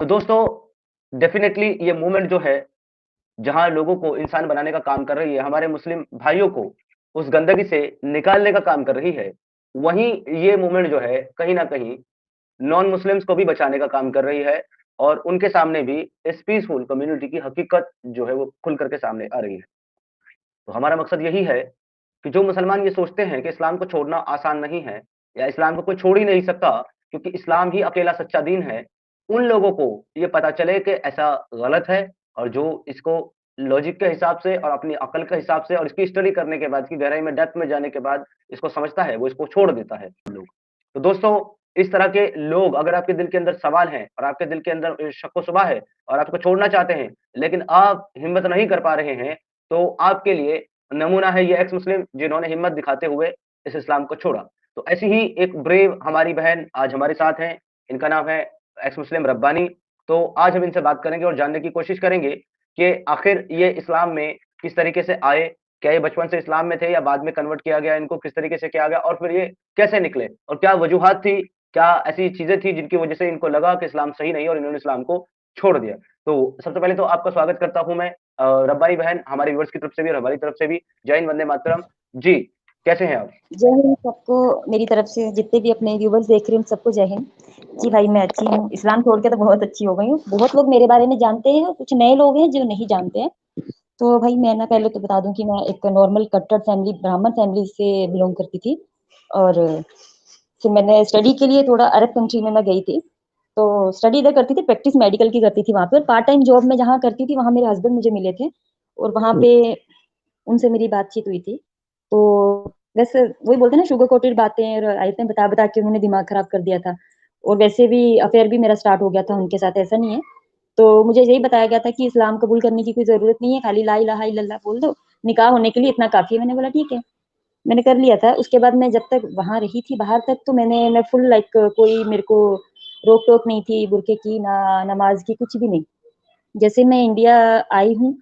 तो दोस्तों डेफ़िनेटली ये मूवमेंट जो है, जहाँ लोगों को इंसान बनाने का काम कर रही है, हमारे मुस्लिम भाइयों को उस गंदगी से निकालने का काम कर रही है। वहीं ये मूवमेंट जो है, कहीं न कहीं नॉन मुस्लिम्स को भी बचाने का काम कर रही है और उनके सामने भी इस पीसफुल कम्युनिटी की हकीकत जो है वो खुल कर के सामने आ रही है। तो हमारा मकसद यही है कि जो मुसलमान ये सोचते हैं कि इस्लाम को छोड़ना आसान नहीं है या इस्लाम को कोई छोड़ ही नहीं सकता क्योंकि इस्लाम ही अकेला सच्चा दीन है, उन लोगों को ये पता चले कि ऐसा गलत है और जो इसको लॉजिक के हिसाब से और अपनी अकल के हिसाब से और इसकी स्टडी करने के बाद, इसकी गहराई में डेप्थ में जाने के बाद इसको समझता है, वो इसको छोड़ देता है लोग। तो दोस्तों, इस तरह के लोग अगर आपके दिल के अंदर सवाल हैं और आपके दिल के अंदर शक-ओ-शुबा है और आप इसको छोड़ना चाहते हैं, लेकिन आप हिम्मत नहीं कर पा रहे हैं, तो आपके लिए नमूना है ये एक्स मुस्लिम जिन्होंने हिम्मत दिखाते हुए इस इस्लाम को छोड़ा। तो ऐसी ही एक ब्रेव हमारी बहन आज हमारे साथ हैं, इनका नाम है एक्स मुस्लिम रब्बानी। तो आज हम इनसे बात करेंगे और जानने की कोशिश करेंगे कि आखिर ये इस्लाम में किस तरीके से आए? क्या ये बचपन से इस्लाम में थे या बाद में कन्वर्ट किया गया इनको? किस तरीके से किया गया और फिर ये कैसे निकले? और क्या वजूहात थी? क्या ऐसी चीज़ें थी जिनकी वजह से इनको लगा कि इस्लाम सही नहीं है और इन्होंने इस्लाम को छोड़ दिया? तो सबसे पहले तो आपका स्वागत करता हूँ मैं रब्बानी बहन हमारे व्यूअर्स की तरफ से भी और हमारी तरफ से भी। जय हिंद, वंदे मातरम। जी, कैसे हैं आप? जय हिंद सबको मेरी तरफ से जितने भी अपने व्यूवर्स देख रहे हैं उन सबको जय हिंद। जी भाई मैं अच्छी हूँ। इस्लाम छोड़ के तो बहुत अच्छी हो गई हूँ। बहुत लोग मेरे बारे में जानते हैं और कुछ नए लोग हैं जो नहीं जानते हैं। तो भाई मैं ना जी, पहले तो बता दूं कि मैं एक नॉर्मल कट्टर फैमिली ब्राह्मण फैमिली से बिलोंग करती थी। और फिर मैंने स्टडी के लिए थोड़ा अरब कंट्री में मैं गई थी। तो स्टडी इधर करती थी, प्रैक्टिस मेडिकल की करती थी वहां पे, और पार्ट टाइम जॉब में जहाँ करती थी वहां मेरे हस्बैंड मुझे मिले थे। और वहां पे उनसे मेरी बातचीत हुई थी। तो वैसे वही बोलते हैं ना, शुगर कोटेड बातें और आयतें बता बता के उन्होंने दिमाग खराब कर दिया था। और वैसे भी अफेयर भी मेरा स्टार्ट हो गया था उनके साथ, ऐसा नहीं है। तो मुझे यही बताया गया था कि इस्लाम कबूल करने की कोई जरूरत नहीं है, खाली ला इलाहा इल्लल्लाह बोल दो, निकाह होने के लिए इतना काफी है। मैंने बोला ठीक है, मैंने कर लिया था। उसके बाद मैं जब तक वहां रही थी बाहर तक, तो मैं फुल लाइक कोई मेरे को रोक टोक नहीं थी बुरके की, ना नमाज की, कुछ भी नहीं। जैसे मैं इंडिया आई हूँ,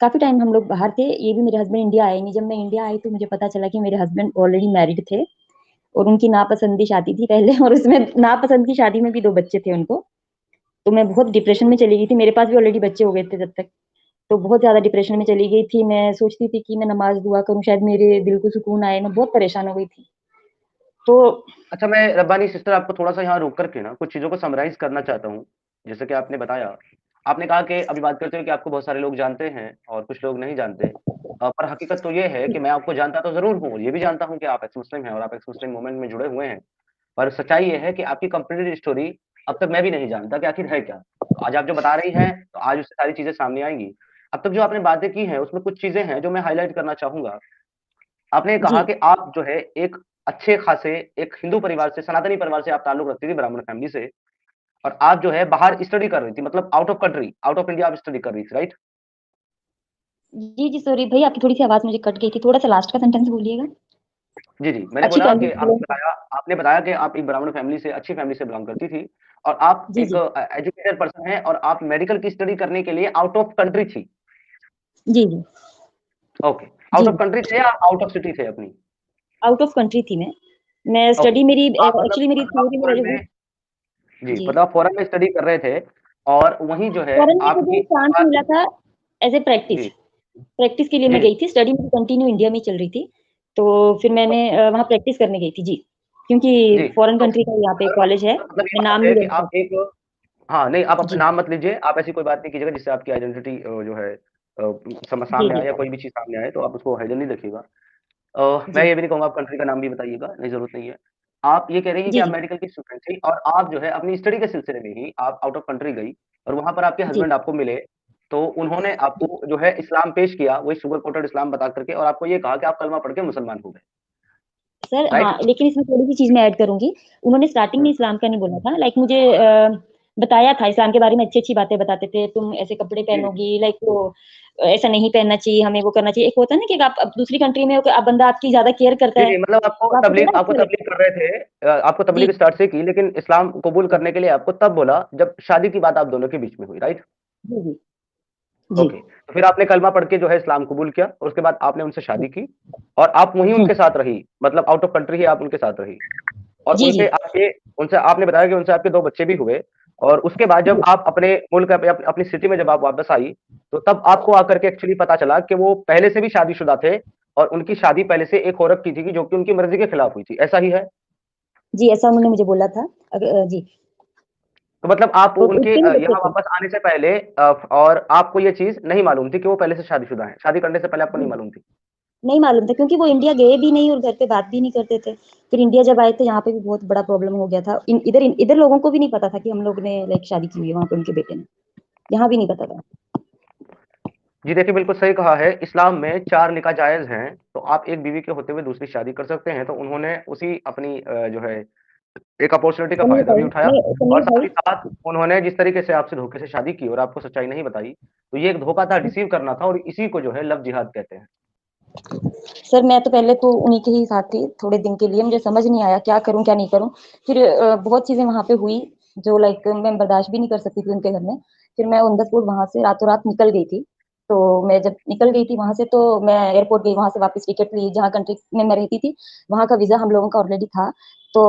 काफी टाइम हम लोग बाहर थे, ये भी मेरे हस्बैंड इंडिया आए नहीं। जब मैं इंडिया आई तो मुझे पता चला कि मेरे हस्बैंड ऑलरेडी मैरिड थे और उनकी नापसंद शादी थी पहले, और उसमें नापसंद की शादी में भी 2 बच्चे थे उनको। तो मैं बहुत डिप्रेशन में चली गई थी, मेरे पास भी ऑलरेडी बच्चे हो गए थे जब तक। तो बहुत ज्यादा डिप्रेशन में चली गई थी। मैं सोचती थी कि मैं नमाज दुआ करूं, शायद मेरे दिल को सुकून आए। मैं बहुत परेशान हो गई थी। तो अच्छा मैं रब्बानी सिस्टर आपको थोड़ा-सा यहाँ रोक कर के ना कुछ चीज़ों को समराइज़ करना चाहता हूँ। जैसे कि आपने बताया, आपने कहा कि अभी बात करते हुए कि आपको बहुत सारे लोग जानते हैं और कुछ लोग नहीं जानते। पर हकीकत तो ये है कि मैं आपको जानता तो ज़रूर हूँ, ये भी जानता हूँ कि आप एक्स मुस्लिम हैं और आप एक्स मुस्लिम मूवमेंट में जुड़े हुए हैं। पर सच्चाई ये है कि आपकी कंप्लीट स्टोरी अब तक मैं भी नहीं जानता कि आखिर है क्या? तो आज आप जो बता रही हैं, तो आज उससे सारी चीज़ें सामने आएँगी। अब तक जो आपने बातें की हैं, उसमें कुछ चीज़ें हैं जो मैं हाइलाइट करना चाहूँगा। आपने जी कहा कि आप जो है एक अच्छे खासे एक हिंदू परिवार से, सनातनी परिवार से आप ताल्लुक रखती थी, ब्राह्मण फैमिली से और आप जो है बाहर स्टडी कर रही थी मतलब out of country, out of India आप स्टडी कर रही थी, राइट? जी जी, सॉरी भाई, आपकी थोड़ी सी आवाज मुझे कट गई थी, थोड़ा सा लास्ट का सेंटेंस बोलिएगा। जी, जी। मैंने अच्छी बोला फैमिली कि से आपने belong बताया आपने बताया कि आप एक ब्राह्मण फैमिली से अच्छी फैमिली से बिलॉन्ग करती थी और आप जी एक जी एजुकेटेड पर्सन हैं और आप मेडिकल की स्टडी करने के लिए आउट ऑफ कंट्री थी। जी जी ओके। आउट जी। ऑफ कंट्री थे या आउट ऑफ सिटी थे अपनी? आउट ऑफ कंट्री थी मैं ओके। स्टडी मेरी आप मतलब एक्चुअली मेरी मतलब आप थ्योरी में फ़ॉरेन रही। में जी, जी, मतलब आप फ़ॉरेन में स्टडी कर रहे थे और वहीं जो है फॉरेन में आपकी मुझे चांस मिला था एज ए प्रैक्टिस। जी, प्रैक्टिस के लिए जी, मैं जी। गई थी, स्टडी मेरी कंटिन्यू इंडिया में ही चल रही थी। तो फिर मैंने वहाँ प्रैक्टिस करने गई थी जी, क्योंकि जी, फॉरेन तो कंट्री का यहाँ पे अगर कॉलेज है। मतलब ये मैं नाम बात है नहीं कि ले आप सकती। एक हाँ, नहीं आप अपना जी, नाम मत लीजिए, आप ऐसी कोई बात नहीं कीजिएगा जिससे आपकी आइडेंटिटी जो है जी, सामने जी, आए या कोई भी चीज़ सामने आए तो आप उसको हाइडन नहीं रखिएगा। मैं जी, ये भी नहीं कहूँगा आप कंट्री का नाम भी बताइएगा, नहीं ज़रूरत नहीं है। आप ये कह रही हैं कि जी, आप जी, मेडिकल की स्टूडेंट थी और आप जो है अपनी स्टडी के सिलसिले में ही आप आउट ऑफ कंट्री गई और वहाँ पर आपके जी। हस्बैंड आपको मिले, तो उन्होंने आपको जो है इस्लाम पेश किया, वही सुगर कोटेड इस्लाम बता कर के और आपको ये कहा कि आप कलमा पढ़ के मुसलमान हो गए, सर हाँ, राइट? लेकिन इसमें थोड़ी-सी चीज़ मैं ऐड करूँगी। उन्होंने स्टार्टिंग में हुँ, इस्लाम का नहीं बोला था, लाइक मुझे बताया था इस्लाम के बारे में, अच्छी-अच्छी बातें बताते थे। तुम ऐसे कपड़े जी। पहनोगी, लाइक वो ऐसा नहीं पहनना चाहिए, हमें वो करना चाहिए। एक होता है ना कि आप अब दूसरी कंट्री में हो, कि आप बंदा आपकी ज़्यादा केयर करता जी, है, जी, मतलब तो आपको थोड़ा आपको अच्छा लगता तबलीग कर रहे थे आपको है। जी, तबलीग स्टार्ट से की लेकिन इस्लाम कबूल जी, करने के लिए आपको तब बोला जब शादी की बात आप दोनों के बीच में हुई, राइट? जी, जी, जी, ओके, तो फिर आपने कलमा पढ़ के जो है इस्लाम कबूल किया और उसके बाद आपने उनसे जी, शादी की और आप वहीं हुँ, उनके साथ रही, मतलब आउट ऑफ कंट्री ही आप उनके साथ रही और जी, जी, उनसे आपने बताया कि उनसे आपके 2 बच्चे भी हुए, और उसके बाद जब आप अपने मुल्क अपनी सिटी में जब आप वापस आई, तो तब आपको आकर के एक्चुअली पता चला कि वो पहले से भी शादीशुदा थे और उनकी शादी पहले से एक औरत की थी जो कि उनकी मर्ज़ी के खिलाफ हुई थी, ऐसा ही है? जी, ऐसा उन्होंने मुझे बोला था। जी, तो मतलब आप और उनके उसके भी बच्चे यहाँ थे। वापस आने से पहले और आपको ये चीज़ नहीं मालूम थी कि वो पहले से शादीशुदा हैं, शादी करने से पहले आपको जी, नहीं मालूम थी? नहीं मालूम था क्योंकि वो इंडिया गए भी नहीं और घर पे बात भी नहीं करते थे। फिर इंडिया जब आए थे यहाँ पे भी बहुत बड़ा प्रॉब्लम हो गया था। इधर लोगों को भी नहीं पता था कि हम लोग ने लाइक शादी की हुई है वहाँ पे उनके बेटे ने। यहाँ भी नहीं पता था। जी देखिए, बिल्कुल सही कहा है, इस्लाम में 4 निकाह जायज़ हैं, तो आप एक बीवी के होते हुए दूसरी शादी कर सकते हैं, तो उन्होंने उसी अपनी जो है एक अपॉर्च्युनिटी का फ़ायदा भी उठाया और समीर साथ भाई ही साथ उन्होंने जिस तरीके से आपसे धोखे से शादी की और आपको सच्चाई नहीं बताई, तो ये एक धोखा था, डिसीव करना था और इसी को जो है लव जिहाद कहते हैं। सर मैं तो पहले तो उन्हीं के ही साथ थी थोड़े दिन के लिए मुझे समझ नहीं आया क्या करूं क्या नहीं करूं फिर बहुत चीजें वहां पे हुई जो लाइक मैं बर्दाश्त भी नहीं कर सकती थी उनके घर में फिर मैं ऑन द स्पॉट वहां से रातों रात निकल गई थी तो मैं जब निकल गई थी वहां से तो मैं एयरपोर्ट गई वहां से वापस टिकट ली जहाँ कंट्री में मैं रहती थी वहां का वीजा हम लोगों का ऑलरेडी था तो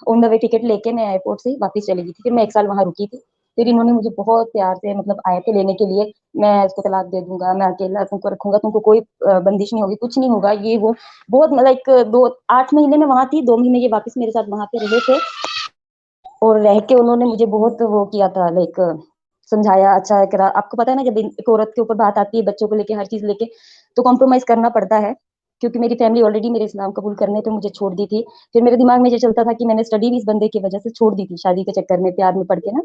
ऑन द वे टिकट लेके मैं एयरपोर्ट से वापस चली गई थी फिर मैं एक साल वहां रुकी थी फिर इन्होंने मुझे बहुत प्यार से मतलब आए थे लेने के लिए मैं उसको तलाक दे दूंगा मैं अकेला तुमको रखूंगा तुमको कोई बंदिश नहीं होगी कुछ नहीं होगा ये वो बहुत मतलब एक दो 8 महीने में वहां थी 2 महीने ये वापस मेरे साथ वहां पे रहे थे और रह के उन्होंने मुझे बहुत वो किया था लाइक समझाया अच्छा करा आपको पता है ना जब एक औरत के ऊपर बात आती है बच्चों को लेके हर चीज लेके तो कॉम्प्रोमाइज करना पड़ता है क्योंकि मेरी फैमिली ऑलरेडी मेरे इस्लाम कबूल करने पे मुझे छोड़ दी थी फिर मेरे दिमाग में ये चलता था कि मैंने स्टडी भी इस बंदे की वजह से छोड़ दी थी शादी के चक्कर में प्यार में पड़ के ना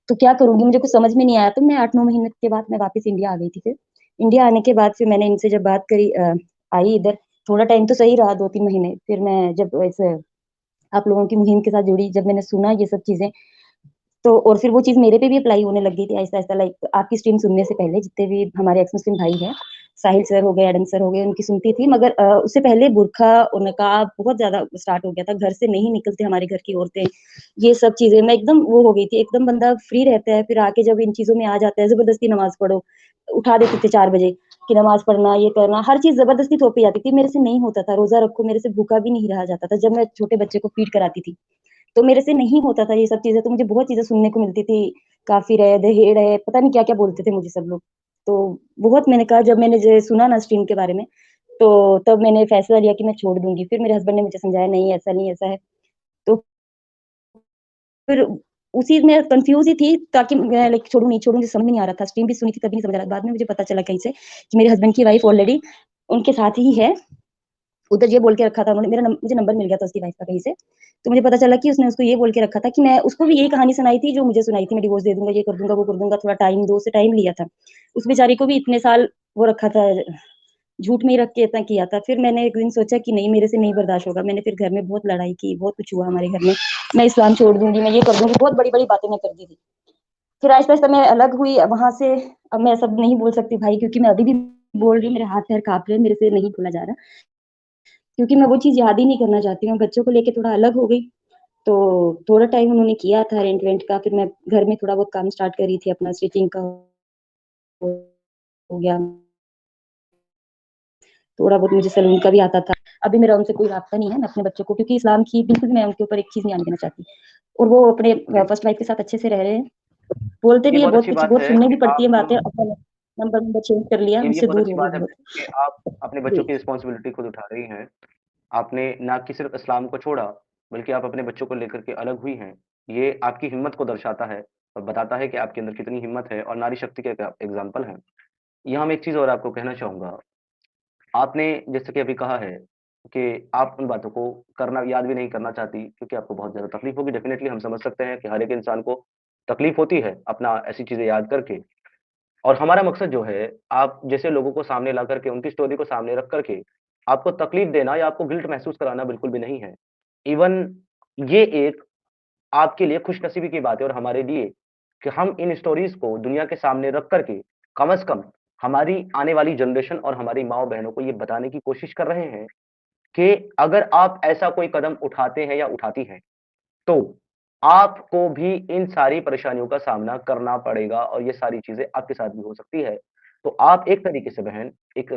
तो क्या करूंगी मुझे कुछ समझ में नहीं आया तो मैं 8-9 महीने के बाद मैं वापस इंडिया आ गई थी फिर इंडिया आने के बाद फिर मैंने इनसे जब बात करी आई इधर थोड़ा टाइम तो सही रहा 2-3 महीने फिर मैं जब ऐसे आप लोगों की मुहिम के साथ जुड़ी जब मैंने सुना ये सब चीजें तो और फिर वो चीज मेरे पे भी अप्लाई होने लग गई थी आहिस्ता आहिस्ता लाइक आपकी स्ट्रीम सुनने से पहले जितने भी हमारे एक्स मुस्लिम भाई हैं साहिल सर हो गए एडम सर हो गए उनकी सुनती थी मगर उससे पहले बुरखा और नकाब बहुत ज्यादा स्टार्ट हो गया था घर से नहीं निकलते हमारे घर की औरतें ये सब चीजें मैं एकदम वो हो गई थी एकदम बंदा फ्री रहता है फिर आके जब इन चीजों में आ जाता है जबरदस्ती नमाज पढ़ो उठा देते थे 4 बजे कि नमाज पढ़ना ये करना हर चीज जबरदस्ती थोपी जाती थी मेरे से नहीं होता था रोजा रखो मेरे से भूखा भी नहीं रहा जाता था जब मैं छोटे बच्चे को फीड कराती थी तो मेरे से नहीं होता था ये सब चीजें तो मुझे बहुत चीजें सुनने को मिलती थी काफिर है दहेड़ है पता नहीं क्या क्या बोलते थे मुझे सब लोग तो बहुत मैंने कहा जब मैंने जो सुना ना स्ट्रीम के बारे में तो तब मैंने फैसला लिया कि मैं छोड़ दूंगी फिर मेरे हस्बैंड ने मुझे समझाया नहीं ऐसा है तो फिर उसी में कंफ्यूज ही थी ताकि मैं लाइक छोड़ू नहीं छोड़ू मुझे समझ में नहीं आ रहा था स्ट्रीम भी सुनी थी तभी नहीं समझ आ रहा बाद में मुझे पता चला कहीं से कि मेरे हस्बैंड की वाइफ ऑलरेडी उनके साथ ही है उधर ये बोल के रखा था उन्होंने मुझे नंबर मिल गया था उसकी वाइफ का कहीं से तो मुझे पता चला कि उसने उसको ये बोल के रखा था कि मैं उसको भी यही कहानी सुनाई थी जो मुझे सुनाई थी मैं डिवोर्स दे दूंगा ये कर दूंगा वो कर दूंगा थोड़ा टाइम दो से टाइम लिया था उस बेचारी को भी इतने साल वो रखा था झूठ में ही रख के इतना किया था फिर मैंने एक दिन सोचा कि नहीं मेरे से नहीं बर्दाश्त होगा मैंने फिर घर में बहुत लड़ाई की बहुत कुछ हुआ हमारे घर में मैं इस्लाम छोड़ दूंगी मैं ये कर दूंगी बहुत बड़ी बड़ी बातें मैं कर दी थी फिर आहिस्ता आहिस्ता मैं अलग हुई वहां से अब मैं सब नहीं बोल सकती भाई क्योंकि मैं अभी भी बोल रही हूँ मेरे हाथ पैर कांप रहे हैं मेरे से नहीं बोला जा रहा क्योंकि मैं वो चीज याद ही नहीं करना चाहती हूँ बच्चों को लेके थोड़ा अलग हो गई तो थोड़ा टाइम उन्होंने किया था रेंट वेंट का फिर मैं घर में थोड़ा बहुत काम स्टार्ट करी थी अपना स्टिचिंग का हो गया थोड़ा बहुत मुझे सैलून का भी आता था अभी मेरा उनसे कोई रास्ता नहीं है मैं अपने बच्चों को क्योंकि इस्लाम की बिल्कुल मैं उनके ऊपर एक चीज नहीं आने देना चाहती और वो अपने जी, फर्स्ट वाइफ के साथ अच्छे से रह रहे हैं बोलते ये भी है बहुत बहुत अच्छी कुछ बात बहुत है सुनने कि भी पड़ती है आप बातें अपना नंबर नंबर चेंज कर लिया ये मुझसे बहुत दूर अच्छी हो गई बात है बहुत कि आप अपने बच्चों जी की रिस्पॉन्सिबिलिटी खुद उठा रही हैं। आपने ना कि सिर्फ़ इस्लाम को छोड़ा, बल्कि आप अपने बच्चों को लेकर के अलग हुई हैं। ये आपकी हिम्मत को दर्शाता है और बताता है कि आपके अंदर कितनी हिम्मत है और नारी शक्ति का एक एग्ज़ाम्पल हैं। यहाँ मैं एक चीज़ और आपको कहना चाहूँगा। आपने जैसे कि अभी कहा है कि आप उन बातों को करना याद भी नहीं करना चाहती क्योंकि आपको बहुत ज़्यादा तकलीफ़ होगी। डेफ़िनिटली हम समझ सकते हैं कि हर एक इंसान को तकलीफ़ होती है अपना ऐसी चीज़ें याद करके। और हमारा मकसद जो है, आप जैसे लोगों को सामने ला कर के, उनकी स्टोरी को सामने रख कर के, आपको तकलीफ देना या आपको गिल्ट महसूस कराना बिल्कुल भी नहीं है। इवन ये एक आपके लिए खुशनसीबी की बात है और हमारे लिए कि हम इन स्टोरीज़ को दुनिया के सामने रख कर के, कम से कम हमारी आने वाली जनरेशन और हमारी माँ-बहनों को ये बताने की कोशिश कर रहे हैं कि अगर आप ऐसा कोई कदम उठाते हैं या उठाती हैं, तो आपको भी इन सारी परेशानियों का सामना करना पड़ेगा और ये सारी चीज़ें आपके साथ भी हो सकती है। तो आप एक तरीके से बहन एक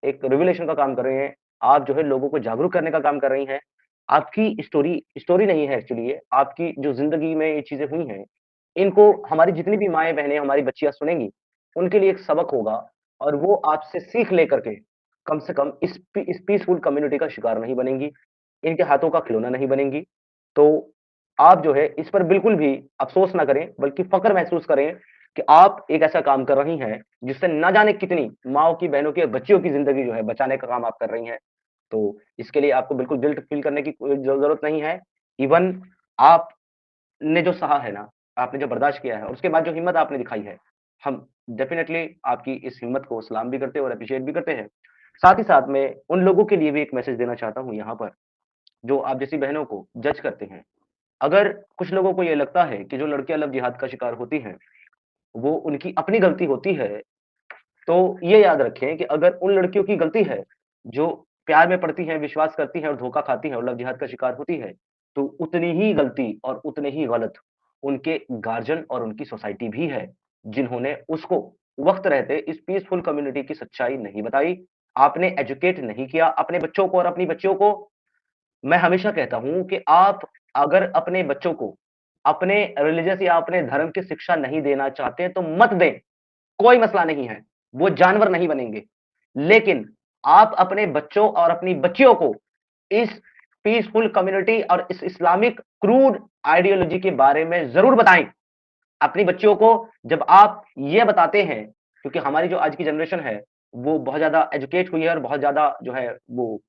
एक रिवोल्यूशन का काम कर रही हैं। आप जो है लोगों को जागरूक करने का काम कर रही हैं आपकी स्टोरी स्टोरी नहीं है एक्चुअली ये, आपकी जो ज़िंदगी में ये चीज़ें हुई हैं, इनको हमारी जितनी भी माएँ-बहनें, हमारी बच्चियाँ सुनेंगी, उनके लिए एक सबक होगा और वो आपसे सीख लेकर के कम से कम इस पीसफुल कम्युनिटी का शिकार नहीं बनेंगी, इनके हाथों का खिलौना नहीं बनेंगी। तो आप जो है इस पर बिल्कुल भी अफ़सोस ना करें, बल्कि फ़क्र महसूस करें कि आप एक ऐसा काम कर रही हैं, जिससे ना जाने कितनी माँओं की, बहनों की और बच्चियों की ज़िंदगी जो है बचाने का काम आप कर रही हैं। तो इसके लिए आपको बिल्कुल गिल्ट फ़ील करने की कोई ज़रूरत नहीं है। इवन आपने जो सहा है ना, आपने जो बर्दाश्त किया है और उसके बाद जो हिम्मत आपने दिखाई है, हम डेफ़िनेटली आपकी इस हिम्मत को सलाम भी करते हैं और एप्रिशिएट भी करते हैं। साथ ही साथ मैं उन लोगों के लिए भी एक मैसेज देना चाहता हूँ यहाँ पर, जो आप जैसी बहनों को जज करते हैं। अगर कुछ लोगों को ये लगता है कि जो लड़कियाँ लव जिहाद का शिकार होती हैं, वो उनकी अपनी गलती होती है, तो ये याद रखें कि अगर उन लड़कियों की गलती है, जो प्यार में पड़ती हैं, विश्वास करती हैं और धोखा खाती हैं और लव जिहाद का शिकार होती है, तो उतनी ही गलती और उतने ही गलत उनके गार्जियन और उनकी सोसाइटी भी है, जिन्होंने उसको वक़्त रहते इस पीसफुल कम्युनिटी की सच्चाई नहीं बताई। आपने एजुकेट नहीं किया अपने बच्चों को और अपनी बच्चियों को। मैं हमेशा कहता हूँ कि आप अगर अपने बच्चों को अपने रिलिजियस या अपने धर्म की शिक्षा नहीं देना चाहते, तो मत दें। कोई मसला नहीं है, वो जानवर नहीं बनेंगे। लेकिन आप अपने बच्चों और अपनी बच्चियों को इस पीसफुल कम्युनिटी और इस इस्लामिक क्रूड आइडियोलॉजी के बारे में ज़रूर बताएँ। अपनी बच्चियों को जब आप ये बताते हैं, क्योंकि हमारी जो आज की जनरेशन है, वो बहुत ज़्यादा एजुकेट हुई है और बहुत ज़्यादा जो है वो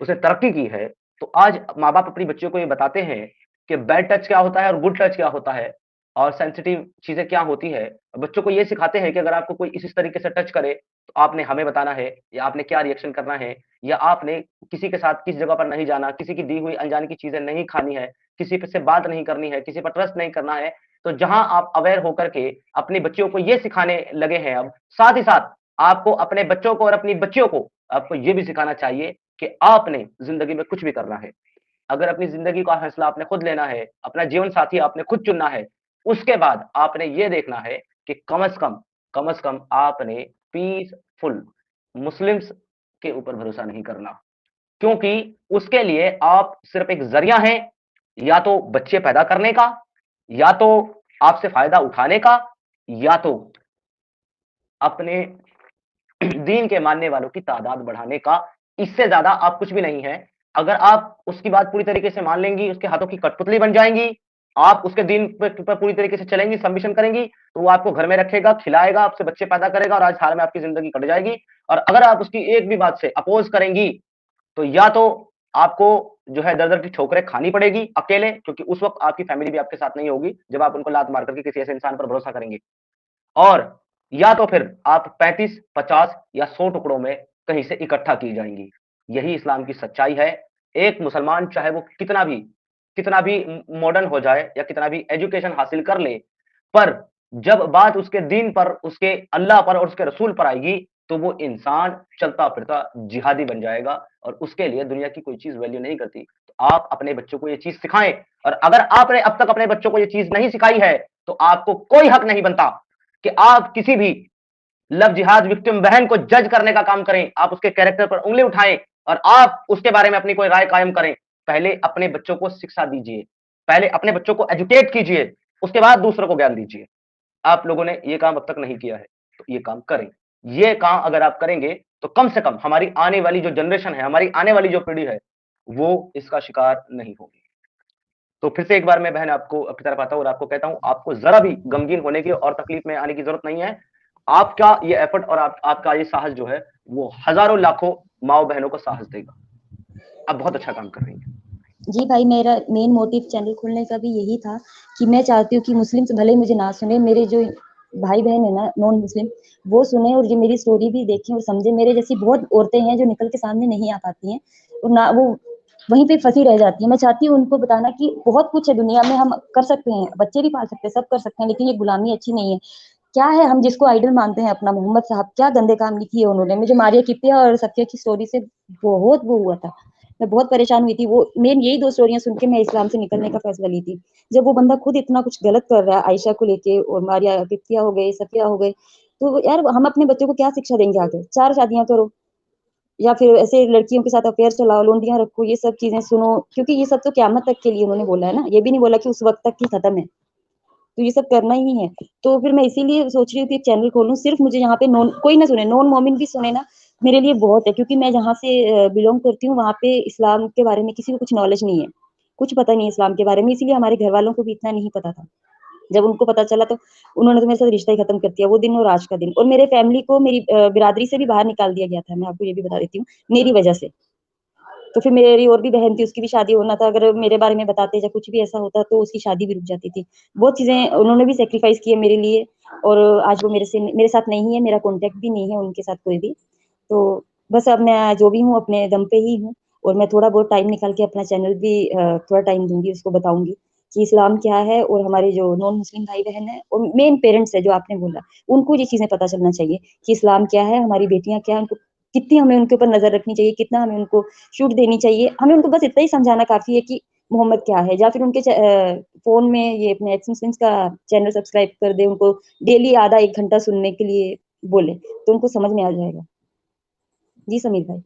उसने तरक्की की है, तो आज माँ-बाप अपनी बच्चियों को ये बताते हैं कि बैड टच क्या होता है और गुड टच क्या होता है और सेंसिटिव चीज़ें क्या होती है। बच्चों को ये सिखाते हैं कि अगर आपको कोई इस तरीके से टच करे, तो आपने हमें बताना है या आपने क्या रिएक्शन करना है या आपने किसी के साथ किस जगह पर नहीं जाना, किसी की दी हुई अनजाने की चीज़ें नहीं खानी है, किसी पे से बात नहीं करनी है, किसी पर ट्रस्ट नहीं करना है। तो जहाँ आप अवेयर होकर के अपनी बच्चियों को ये सिखाने लगे हैं अब, साथ ही साथ आपको अपने बच्चों को और अपनी बच्चियों को आपको ये भी सिखाना चाहिए कि आपने ज़िंदगी में कुछ भी करना है। अगर अपनी ज़िंदगी का फैसला आपने खुद लेना है, अपना जीवन साथी आपने खुद चुनना है, उसके बाद आपने ये देखना है कि कम से कम आपने पीसफुल मुस्लिम्स के ऊपर भरोसा नहीं करना। क्योंकि उसके लिए आप सिर्फ़ एक ज़रिया हैं, या तो बच्चे पैदा करने का, या तो आपसे फ़ायदा उठाने का, या तो अपने दीन के मानने वालों की तादाद बढ़ाने का, इससे ज़्यादा आप कुछ भी नहीं हैं। अगर आप उसकी बात पूरी तरीके से मान लेंगी, उसके हाथों की कठपुतली बन जाएँगी, आप उसके दीन पे पूरी तरीके से चलेंगी, सबमिशन करेंगी, तो वो आपको घर में रखेगा, खिलाएगा, आपसे बच्चे पैदा करेगा और आज हाल में आपकी ज़िंदगी कट जाएगी। और अगर आप उसकी एक भी बात से अपोज़ करेंगी, तो या तो आपको जो है दर-दर की ठोकरें खानी पड़ेगी अकेले, क्योंकि उस वक़्त आपकी फैमिली भी आपके साथ नहीं होगी, जब आप उनको लात मार कर के किसी ऐसे इंसान पर भरोसा करेंगे। और या तो फिर आप 35, 50 या 100 टुकड़ों में कहीं से इकट्ठा की जाएँगी। यही इस्लाम की सच्चाई है। एक मुसलमान चाहे वो कितना भी मॉडर्न हो जाए या कितना भी एजुकेशन हासिल कर ले, पर जब बात उसके दीन पर, उसके अल्लाह पर और उसके रसूल पर आएगी, तो वो इंसान चलता-फिरता जिहादी बन जाएगा और उसके लिए दुनिया की कोई चीज़ वैल्यू नहीं करती। तो आप अपने बच्चों को ये चीज़ सिखाएँ और अगर आपने अब तक अपने बच्चों को ये चीज़ नहीं सिखाई है, तो आपको कोई हक नहीं बनता कि आप किसी भी लव जिहाद विक्टिम बहन को जज करने का काम करें, आप उसके कैरेक्टर पर उँगली उठाएँ और आप उसके बारे में अपनी कोई राय कायम करें। पहले अपने बच्चों को शिक्षा दीजिए, पहले अपने बच्चों को एजुकेट कीजिए, उसके बाद दूसरों को ज्ञान दीजिए। आप लोगों ने ये काम अब तक नहीं किया है, तो ये काम करें। ये काम अगर आप करेंगे, तो कम से कम हमारी आने वाली जो जनरेशन है, हमारी आने वाली जो पीढ़ी है, वो इसका शिकार नहीं होगी। तो फिर से एक बार मैं बहन आपको अपनी तरफ आता हूँ और आपको कहता हूँ, आपको ज़रा भी गमगीन होने की और तकलीफ में आने की ज़रूरत नहीं है। आपका ये एफर्ट और आपका ये साहस जो है, वो हज़ारों लाखों माँ-बहनों को साहस देगा। आप बहुत अच्छा काम कर रही हैं। जी भाई, मेरा मेन मोटिव चैनल खोलने का भी यही था कि मैं चाहती हूँ कि मुस्लिम्स भले ही मुझे ना सुने, मेरे जो भाई-बहन है ना नॉन मुस्लिम, वो सुने और ये मेरी स्टोरी भी देखें और समझें। मेरे जैसी बहुत औरतें हैं जो निकल के सामने नहीं आ पाती हैं और ना वो वहीं पे फँसी रह जाती हैं। मैं चाहती हूँ उनको बताना कि बहुत कुछ है दुनिया में, हम कर सकते हैं, बच्चे भी पाल सकते हैं, सब कर सकते हैं, लेकिन ये गुलामी अच्छी नहीं है। क्या है, हम जिसको आइडल मानते हैं अपना मोहम्मद साहब, क्या गंदे काम नहीं किए उन्होंने। मुझे मारिया किप्तिया और सफ़िया की स्टोरी से बहुत वो हुआ था। मैं बहुत परेशान हुई थी। वो मेन यही 2 स्टोरियाँ सुन के मैं इस्लाम से निकलने का फ़ैसला ली थी। जब वो बंदा खुद इतना कुछ गलत कर रहा है आयशा को लेके और मारिया किप्तिया हो गई, सफ़िया हो गई, तो यार हम अपने बच्चों को क्या शिक्षा देंगे आगे? 4 शादियाँ करो, या फिर ऐसे लड़कियों के साथ अफेयर चलाओ, लोंडियाँ रखो, ये सब चीज़ें सुनो, क्योंकि ये सब तो क़यामत तक के लिए उन्होंने बोला है ना, ये भी नहीं बोला कि उस वक़्त तक ही खत्म है। तो ये सब करना ही है। तो फिर मैं इसीलिए सोच रही हूँ कि एक चैनल खोलूँ, सिर्फ़ मुझे यहाँ पे नॉन कोई ना सुने, नॉन मोमिन भी सुने ना, मेरे लिए बहुत है, क्योंकि मैं जहाँ से बिलॉन्ग करती हूँ, वहाँ पे इस्लाम के बारे में किसी को कुछ नॉलेज नहीं है। कुछ पता नहीं है इस्लाम के बारे में, इसीलिए हमारे घरवालों को भी इतना नहीं पता था। जब उनको पता चला तो उन्होंने तो मेरे साथ रिश्ता ही खत्म कर दिया, वो दिन और आज का दिन। और मेरे फैमिली को मेरी बिरादरी से भी बाहर निकाल दिया गया था, मैं आपको ये भी बता देती हूँ, मेरी वजह से। तो फिर मेरी और भी बहन थी, उसकी भी शादी होना था, अगर मेरे बारे में बताते या कुछ भी ऐसा होता तो उसकी शादी भी रुक जाती थी। बहुत चीज़ें उन्होंने भी सैक्रिफाइस किए मेरे लिए, और आज वो मेरे साथ नहीं है, मेरा कॉन्टैक्ट भी नहीं है उनके साथ कोई भी। तो बस अब मैं जो भी हूँ अपने दम पे ही हूँ, और मैं थोड़ा बहुत टाइम निकाल के अपना चैनल भी थोड़ा टाइम दूँगी, उसको बताऊँगी कि इस्लाम क्या है, और हमारे जो नॉन मुस्लिम भाई-बहन हैं और मेन पेरेंट्स हैं जो आपने बोला, उनको ये चीज़ें पता चलना चाहिए कि इस्लाम क्या है, हमारी बेटियाँ क्या हैं, उनको कितनी हमें उनके ऊपर नज़र रखनी चाहिए, कितना हमें उनको छूट देनी चाहिए। हमें उनको बस इतना ही समझाना काफ़ी है कि मोहम्मद क्या है, या फिर उनके फ़ोन में ये अपने एक्स मुस्लिम्स का चैनल सब्सक्राइब कर दें, उनको डेली आधा 1 घंटा सुनने के लिए बोलें, तो उनको समझ में आ जाएगा। जी, समीर भाई।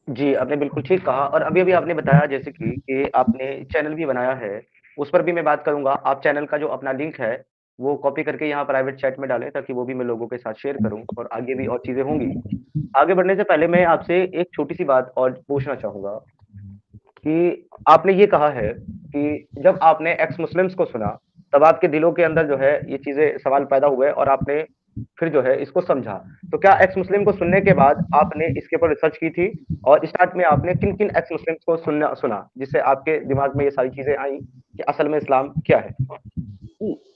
जी, आपने बिल्कुल ठीक कहा और अभी-अभी आपने बताया जैसे कि आपने चैनल भी बनाया है, उस पर भी मैं बात करूँगा। आप चैनल का जो अपना लिंक है, वो कॉपी करके यहाँ प्राइवेट चैट में डालें ताकि वो भी मैं लोगों के साथ शेयर करूँ और आगे भी और चीज़ें होंगी। आगे बढ़ने से पहले मैं आपसे एक छोटी-सी बात और पूछना चाहूँगा कि आपने ये कहा है कि जब आपने एक्स मुस्लिम्स को सुना, तब आपके दिलों के अंदर जो है ये चीज़ें सवाल पैदा हुए और आपने फिर जो है इसको समझा। तो क्या एक्स मुस्लिम को सुनने के बाद आपने इसके ऊपर रिसर्च की थी? और स्टार्ट में आपने किन-किन एक्स मुस्लिम्स को सुना, जिससे आपके दिमाग में ये सारी चीज़ें आईं कि असल में इस्लाम क्या है?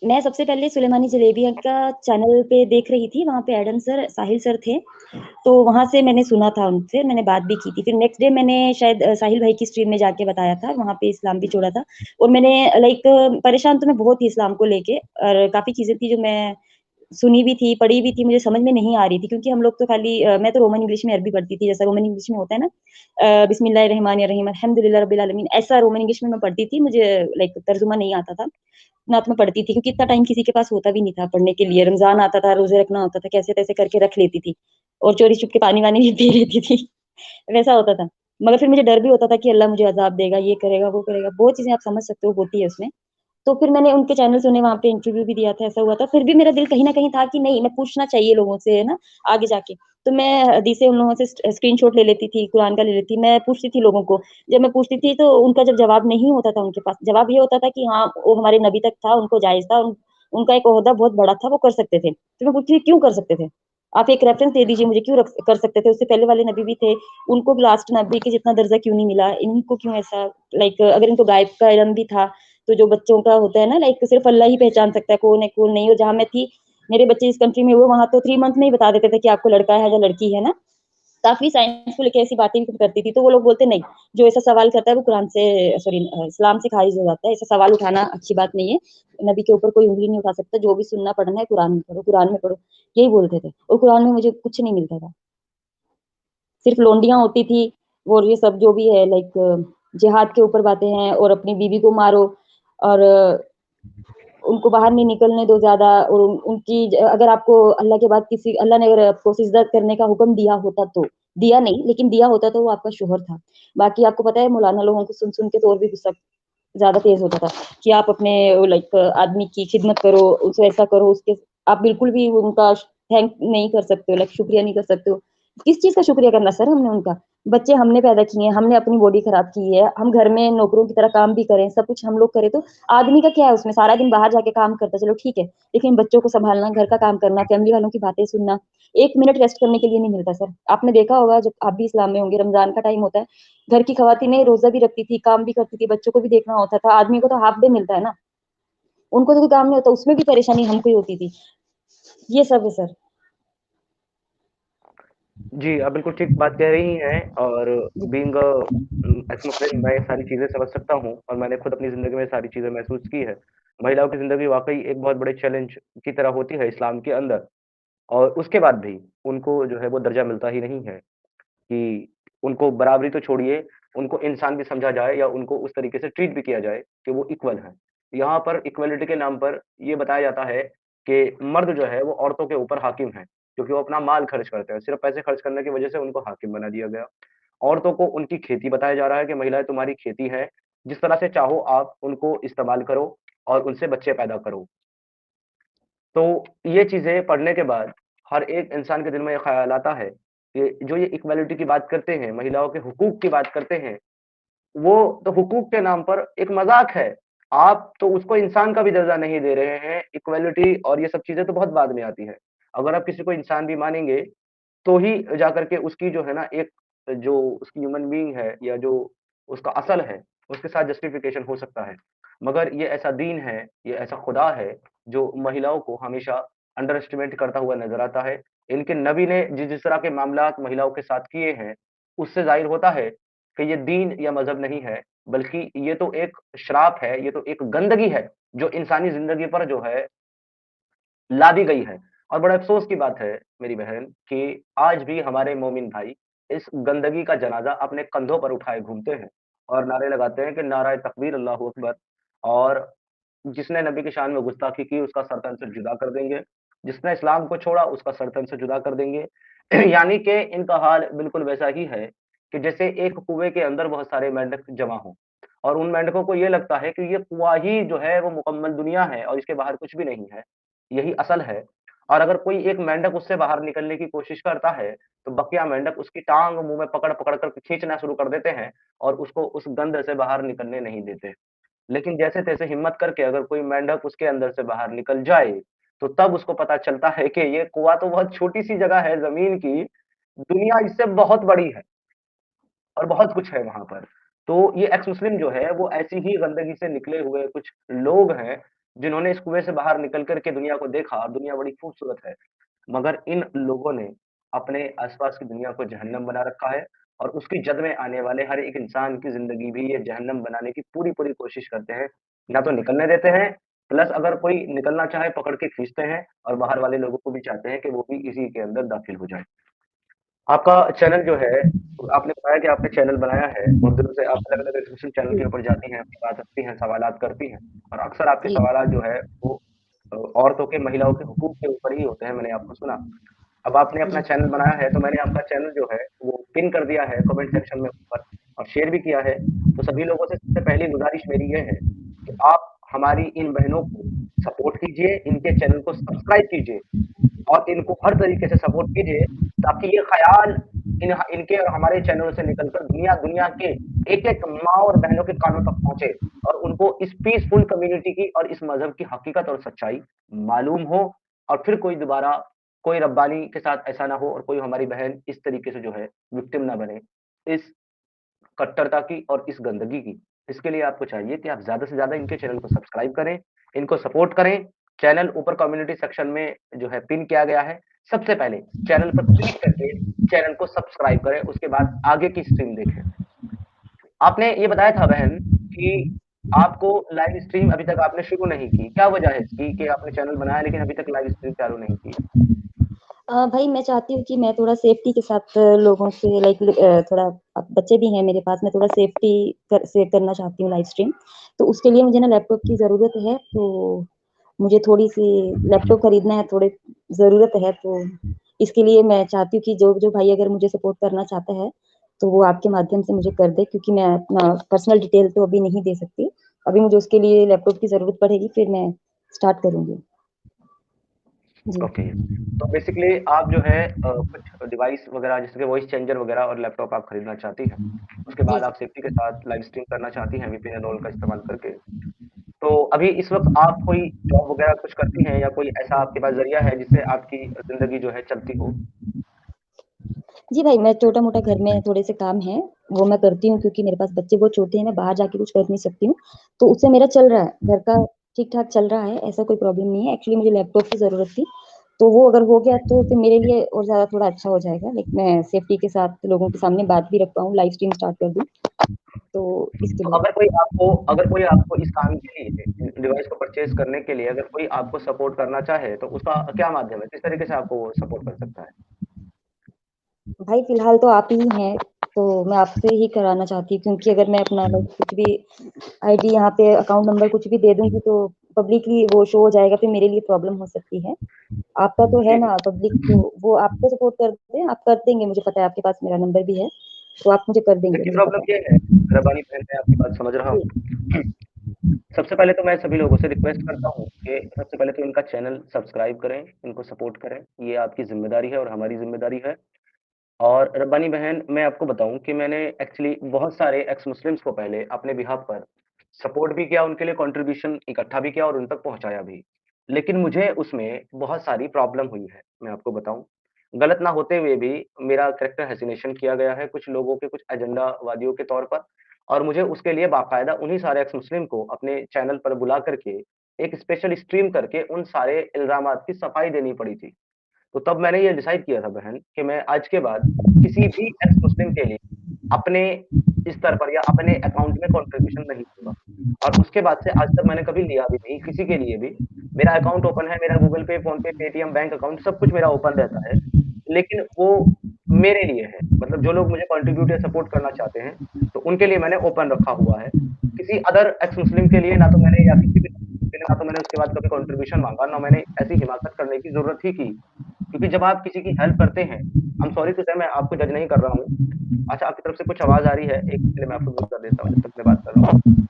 मैं सबसे पहले सुलेमानी जलेबिया का चैनल पे देख रही थी, वहाँ पे एडम सर, साहिल सर थे, तो वहाँ से मैंने सुना था उनसे, मैंने बात भी की थी। फिर नेक्स्ट डे मैंने शायद साहिल भाई की स्ट्रीम में जाके बताया था, वहाँ पे इस्लाम भी छोड़ा था, और मैंने लाइक परेशान तो मैं बहुत थी इस्लाम को लेके, और काफ़ी चीज़ें थी जो मैं सुनी भी थी, पढ़ी भी थी, मुझे समझ में नहीं आ रही थी, क्योंकि हम लोग तो खाली मैं तो रोमन इंग्लिश में अरबी पढ़ती थी, जैसा रोमन इंग्लिश में होता है ना, बिस्मिल्लाहिर्रहमानिर्रहीम, अल्हम्दुलिल्लाह रब्बिल आलमीन, ऐसा रोमन इंग्लिश में मैं पढ़ती थी, मुझे लाइक तर्जुमा नहीं आता था। ना तो मैं पढ़ती थी, क्योंकि इतना टाइम किसी के पास होता भी नहीं था पढ़ने के लिए। रमज़ान आता था, रोज़े रखना होता था, कैसे-तैसे करके रख लेती थी, और चोरी-छुप के पानी-वानी भी पी लेती थी। वैसा होता था। मगर फिर मुझे डर भी होता था कि अल्लाह मुझे अज़ाब देगा, ये करेगा, वो करेगा, बहुत चीज़ें आप समझ सकते हो होती है उसमें। तो फिर मैंने उनके चैनल सुने, वहाँ पे इंटरव्यू भी दिया था, ऐसा हुआ था। फिर भी मेरा दिल कहीं न कहीं था कि नहीं, मैं पूछना चाहिए लोगों से, है ना, आगे जाके। तो मैं हदीसें उन लोगों से स्क्रीनशॉट ले लेती थी, कुरान का ले लेती, मैं पूछती थी लोगों को। जब मैं पूछती थी तो उनका जब जवाब नहीं होता था उनके पास, जवाब ये होता था कि हाँ, वो हमारे नबी तक था, उनको जायज़ था, उनका एक ओहदा बहुत बड़ा था, वो कर सकते थे। तो मैं पूछती थी, क्यों कर सकते थे? आप एक रेफरेंस दे दीजिए मुझे, क्यों कर सकते थे? उससे पहले वाले नबी भी थे, उनको लास्ट नबी के जितना दर्जा क्यों नहीं मिला? इनको क्यों ऐसा, लाइक अगर इनको गायब का इल्म भी था, तो जो बच्चों का होता है ना, लाइक सिर्फ अल्लाह ही पहचान सकता है कौन है कौन नहीं। और जहाँ मैं थी, मेरे बच्चे इस कंट्री में हुए, वहाँ तो 3 मंथ में ही बता देते थे कि आपको लड़का है या लड़की है ना। काफ़ी साइंस को लेके ऐसी बातें भी करती थी, तो वो लोग बोलते नहीं, जो ऐसा सवाल करता है वो कुरान से, सॉरी, इस्लाम से खारिज हो जाता है, ऐसा सवाल उठाना अच्छी बात नहीं है। नबी के ऊपर कोई उँगली नहीं उठा सकता, जो भी सुनना पढ़ना है कुरान में पढ़ो, कुरान में पढ़ो, यही बोलते थे। और कुरान में मुझे कुछ नहीं मिलता था, सिर्फ लौंडियाँ होती थी, और ये सब जो भी है, लाइक जिहाद के ऊपर बातें हैं, और अपनी बीवी को मारो, और उनको बाहर नहीं निकलने दो ज़्यादा, और उनकी अगर आपको अल्लाह के बाद किसी, अल्लाह ने अगर आपको सिजदा करने का हुक्म दिया होता तो, दिया नहीं लेकिन दिया होता तो वो आपका शौहर था। बाकी आपको पता है मौलाना लोगों को सुन-सुन के तो और भी गुस्सा ज़्यादा तेज़ होता था कि आप अपने लाइक आदमी की खिदमत करो, उसे ऐसा करो, उसके आप बिल्कुल भी उनका थैंक नहीं कर सकते हो, लाइक शुक्रिया नहीं कर सकते हो। किस चीज़ का शुक्रिया करना सर हमने उनका? बच्चे हमने पैदा किए हैं, हमने अपनी बॉडी खराब की है, हम घर में नौकरों की तरह काम भी करें, सब कुछ हम लोग करें, तो आदमी का क्या है उसमें? सारा दिन बाहर जाके काम करता है, चलो ठीक है, लेकिन बच्चों को सँभालना, घर का काम करना, फैमिली वालों की बातें सुनना, 1 मिनट रेस्ट करने के लिए नहीं मिलता सर। आपने देखा होगा, जब आप भी इस्लाम में होंगे, रमज़ान का टाइम होता है, घर की ख़वातीनें रोज़ा भी रखती थी, काम भी करती थी, बच्चों को भी देखना होता था, आदमी को तो हाल्फ डे मिलता है ना, उनको तो कोई काम नहीं होता, उसमें भी परेशानी हमको ही होती थी। ये सब है सर। जी, आप बिल्कुल ठीक बात कह रही हैं और बीइंग अ एक्स मुस्लिम मैं ये सारी चीज़ें समझ सकता हूँ और मैंने खुद अपनी ज़िंदगी में सारी चीज़ें महसूस की है। महिलाओं की ज़िंदगी वाक़ई एक बहुत बड़े चैलेंज की तरह होती है इस्लाम के अंदर और उसके बाद भी उनको जो है वो दर्जा मिलता ही नहीं है कि उनको बराबरी तो छोड़िए, उनको इंसान भी समझा जाए या उनको उस तरीके से ट्रीट भी किया जाए कि वो इक्वल हैं। यहाँ पर इक्वालिटी के नाम पर ये बताया जाता है कि मर्द जो है वो औरतों के ऊपर हाकिम है। क्योंकि वो अपना माल खर्च करते हैं। सिर्फ़ पैसे खर्च करने की वजह से उनको हाकिम बना दिया गया। औरतों को उनकी खेती बताया जा रहा है कि महिलाएँ तुम्हारी खेती है, जिस तरह से चाहो आप उनको इस्तेमाल करो और उनसे बच्चे पैदा करो। तो ये चीज़ें पढ़ने के बाद हर एक इंसान के दिल में ये ख़्याल आता है कि जो ये इक्वालिटी की बात करते हैं, महिलाओं के हुकूक की बात करते हैं, वो तो हुकूक के नाम पर एक मज़ाक है। आप तो उसको इंसान का भी दर्जा नहीं दे रहे हैं, इक्वालिटी और ये सब चीज़ें तो बहुत बाद में आती हैं। अगर आप किसी को इंसान भी मानेंगे, तो ही जाकर के उसकी जो है ना एक जो उसकी ह्यूमन बीइंग है या जो उसका असल है, उसके साथ जस्टिफिकेशन हो सकता है। मगर ये ऐसा दीन है, ये ऐसा खुदा है, जो महिलाओं को हमेशा अंडर एस्टिमेट करता हुआ नज़र आता है। इनके नबी ने जिस तरह के मामलात महिलाओं के साथ किए हैं, उससे ज़ाहिर होता है कि ये दीन या मज़हब नहीं है, बल्कि ये तो एक श्राप है, ये तो एक गंदगी है, जो इंसानी ज़िंदगी पर जो है ला दी गई है। और बड़ा अफ़सोस की बात है मेरी बहन कि आज भी हमारे मोमिन भाई इस गंदगी का जनाज़ा अपने कंधों पर उठाए घूमते हैं और नारे लगाते हैं कि नारा तकबीर, अल्लाहू अकबर और जिसने नबी की शान में गुस्ताखी की उसका सर तन से जुदा कर देंगे, जिसने इस्लाम को छोड़ा उसका सर तन से जुदा कर देंगे। यानी कि इनका हाल बिल्कुल वैसा ही है कि जैसे एक कुएँ के अंदर बहुत सारे मेंढक जमा हों और उन मेंढकों को ये लगता है कि ये कुआँ ही जो है वो मुकम्मल दुनिया है और इसके बाहर कुछ भी नहीं है। यही असल है और अगर कोई एक मेंढक उससे बाहर निकलने की कोशिश करता है, तो बकिया मेंढक उसकी टाँग मुँह में पकड़-पकड़ कर खींचना शुरू कर देते हैं और उसको उस गंध से बाहर निकलने नहीं देते। लेकिन जैसे-तैसे हिम्मत करके अगर कोई मेंढक उसके अंदर से बाहर निकल जाए, तो तब उसको पता चलता है कि ये कुआँ तो बहुत छोटी-सी जगह है ज़मीन की, दुनिया इससे बहुत बड़ी है और बहुत कुछ है वहाँ पर। तो ये एक्स मुस्लिम जो है, वो ऐसी ही गंदगी से निकले हुए कुछ लोग हैं, जिन्होंने इस कुएँ से बाहर निकल कर के दुनिया को देखा और दुनिया बड़ी खूबसूरत है। मगर इन लोगों ने अपने आस-पास की दुनिया को जहन्नम बना रखा है और उसकी जद में आने वाले हर एक इंसान की ज़िंदगी भी ये जहन्नम बनाने की पूरी-पूरी कोशिश करते हैं। ना तो निकलने देते हैं, प्लस अगर कोई निकलना चाहे पकड़ के खींचते हैं और बाहर वाले लोगों को भी चाहते हैं कि वो भी इसी के अंदर दाखिल हो जाएँ। आपका चैनल जो है, आपने बताया कि आपने चैनल बनाया है और दिनों से आप अलग-अलग एजुकेशन चैनल के जी, ऊपर जाती हैं, अपनी बात रखती हैं, सवालात करती हैं और अक्सर आपके जी, सवालात जो है वो औरतों के, महिलाओं के हुकूक के ऊपर ही होते हैं, मैंने आपको सुना। अब आपने अपना जी, चैनल बनाया है, तो मैंने आपका चैनल जो है, वो पिन कर दिया है कमेंट सेक्शन में ऊपर और शेयर भी किया है। तो सभी लोगों से सबसे पहली गुज़ारिश मेरी ये है कि आप हमारी इन बहनों को सपोर्ट कीजिए, इनके चैनल को सब्सक्राइब कीजिए और इनको हर तरीके से सपोर्ट कीजिए ताकि ये ख़्याल इनके और हमारे चैनलों से निकलकर दुनिया-दुनिया के एक-एक माँ और बहनों के कानों तक पहुँचे और उनको इस पीसफुल कम्युनिटी की और इस मज़हब की हकीकत और सच्चाई मालूम हो और फिर कोई दोबारा कोई रब्बानी के साथ ऐसा ना हो और कोई हमारी बहन इस तरीके से जो है विक्टिम ना बने, इस कट्टरता की और इस गंदगी की। इसके लिए आपको चाहिए कि आप ज़्यादा से ज़्यादा इनके चैनल को सब्सक्राइब करें, इनको सपोर्ट करें। चैनल ऊपर कम्युनिटी सेक्शन में जो है पिन किया गया है। सबसे पहले चैनल पर क्लिक करके चैनल को सब्सक्राइब करें, उसके बाद आगे की स्ट्रीम देखें। आपने ये बताया था बहन कि आपको लाइव स्ट्रीम अभी तक आपने शुरू नहीं की। क्या वजह है इसकी कि आपने चैनल बनाया लेकिन अभी तक लाइव स्ट्रीम चालू नहीं की? भाई मैं चाहती हूँ कि मैं थोड़ा सेफ्टी के साथ लोगों से लाइक थोड़ा अब बच्चे भी हैं मेरे पास, मैं थोड़ा सेफ्टी से करना चाहती हूँ लाइव स्ट्रीम। तो उसके लिए मुझे ना लैपटॉप की ज़रूरत है, तो मुझे थोड़ी-सी लैपटॉप खरीदना है, थोड़े ज़रूरत है, तो इसके लिए मैं चाहती हूँ कि जो भाई अगर मुझे सपोर्ट करना चाहता है, तो वो आपके माध्यम से मुझे कर दे, क्योंकि मैं अपना पर्सनल डिटेल तो अभी नहीं दे सकती। अभी मुझे उसके लिए लैपटॉप की ज़रूरत पड़ेगी, फिर मैं स्टार्ट करूँगी। जी। ओके। तो बेसिकली आप जो है कुछ डिवाइस वगैरह जैसे कि वॉइस चेंजर वगैरह और लैपटॉप आप खरीदना चाहती हैं। उसके जी, बाद जी। आप सेफ्टी के साथ लाइव स्ट्रीम करना चाहती हैं वीपीएन एंड ऑल का इस्तेमाल करके। तो अभी इस वक़्त आप कोई जॉब वगैरह कुछ करती हैं या कोई ऐसा आपके पास ज़रिया है जिससे आपकी ज़िंदगी जो है चलती हो? जी भाई, मैं छोटा-मोटा घर में थोड़े से काम हैं, वो मैं करती हूँ क्योंकि मेरे पास बच्चे बहुत छोटे हैं, मैं बाहर जाके कुछ कर नहीं सकती हूँ। तो उससे मेरा चल रहा है, घर का ठीक-ठाक चल रहा है, ऐसा कोई प्रॉब्लम नहीं है। एक्चुअली मुझे लैपटॉप की ज़रूरत थी, तो वो अगर हो गया तो फिर मेरे लिए और ज़्यादा थोड़ा अच्छा हो जाएगा। लाइक मैं सेफ्टी के साथ लोगों के सामने बात भी रख पाऊँ, लाइव स्ट्रीम स्टार्ट कर दूँ, तो इसके तो लिए। अगर कोई आपको इस काम के लिए डिवाइस को परचेज़ करने के लिए अगर कोई आपको सपोर्ट करना चाहे तो उसका क्या माध्यम है? किस तरीके से आपको वो सपोर्ट कर सकता है? भाई फिलहाल तो आप ही हैं, तो मैं आपसे ही कराना चाहती हूँ क्योंकि अगर मैं अपना लाइक कुछ भी आईडी यहाँ पे अकाउंट नंबर कुछ भी दे दूँगी तो पब्लिकली वो शो हो जाएगा, फिर मेरे लिए प्रॉब्लम हो सकती है। आपका तो है जी, जी। ना पब्लिक, तो वो आपको सपोर्ट करते हैं, आप कर देंगे, मुझे पता है आपके पास मेरा नंबर भी है, तो आप मुझे कर देंगे, देखिए मुझे प्रॉब्लम पता ये है, रब्बानी बहन मैं आपकी बात समझ रहा है। हूँ। सबसे पहले तो मैं सभी लोगों से रिक्वेस्ट करता हूँ कि सबसे पहले तो इनका चैनल सब्सक्राइब करें, इनको सपोर्ट करें, ये आपकी ज़िम्मेदारी है और हमारी ज़िम्मेदारी है। और रब्बानी बहन मैं आपको बताऊँ कि मैंने एक्चुअली बहुत सारे एक्स मुस्लिम्स को पहले अपने बिहाफ़ पर सपोर्ट भी किया, उनके लिए कंट्रीब्यूशन इकट्ठा भी किया और उन तक पहुँचाया भी। लेकिन मुझे उसमें बहुत सारी प्रॉब्लम हुई है, मैं आपको बताऊँ। गलत ना होते हुए भी मेरा कैरेक्टर असैसिनेशन किया गया है कुछ लोगों के, कुछ एजेंडावादियों के तौर पर और मुझे उसके लिए बाकायदा उन्हीं सारे एक्स मुस्लिम को अपने चैनल पर बुला करके एक स्पेशल स्ट्रीम करके उन सारे इल्ज़ामात की सफाई देनी पड़ी थी। तो तब मैंने ये डिसाइड किया था बहन कि मैं आज के बाद किसी भी एक्स मुस्लिम के लिए अपने स्तर पर या अपने अकाउंट में कंट्रीब्यूशन नहीं दूँगा। और उसके बाद से आज तक मैंने कभी लिया भी नहीं किसी के लिए भी। मेरा अकाउंट ओपन है, मेरा गूगल पे, फ़ोनपे, पेटीएम बैंक अकाउंट सब कुछ मेरा ओपन रहता है। लेकिन वो मेरे लिए है, मतलब जो लोग मुझे कंट्रीब्यूट या सपोर्ट करना चाहते हैं, तो उनके लिए मैंने ओपन रखा हुआ है। किसी अदर एक्स मुस्लिम के लिए ना तो मैंने या किसी भी के लिए ना तो मैंने उसके बाद कभी कंट्रीब्यूशन माँगा, ना मैंने ऐसी हिमाकत करने की ज़रूरत ही की। क्योंकि जब आप किसी की हेल्प करते हैं, आई एम सॉरी टू से मैं आपको जज नहीं कर रहा हूँ। अच्छा आपकी तरफ से कुछ आवाज़ आ रही है, एक के लिए मैं आपको म्यूट कर देता हूँ जब तक मैं बात कर रहा हूँ।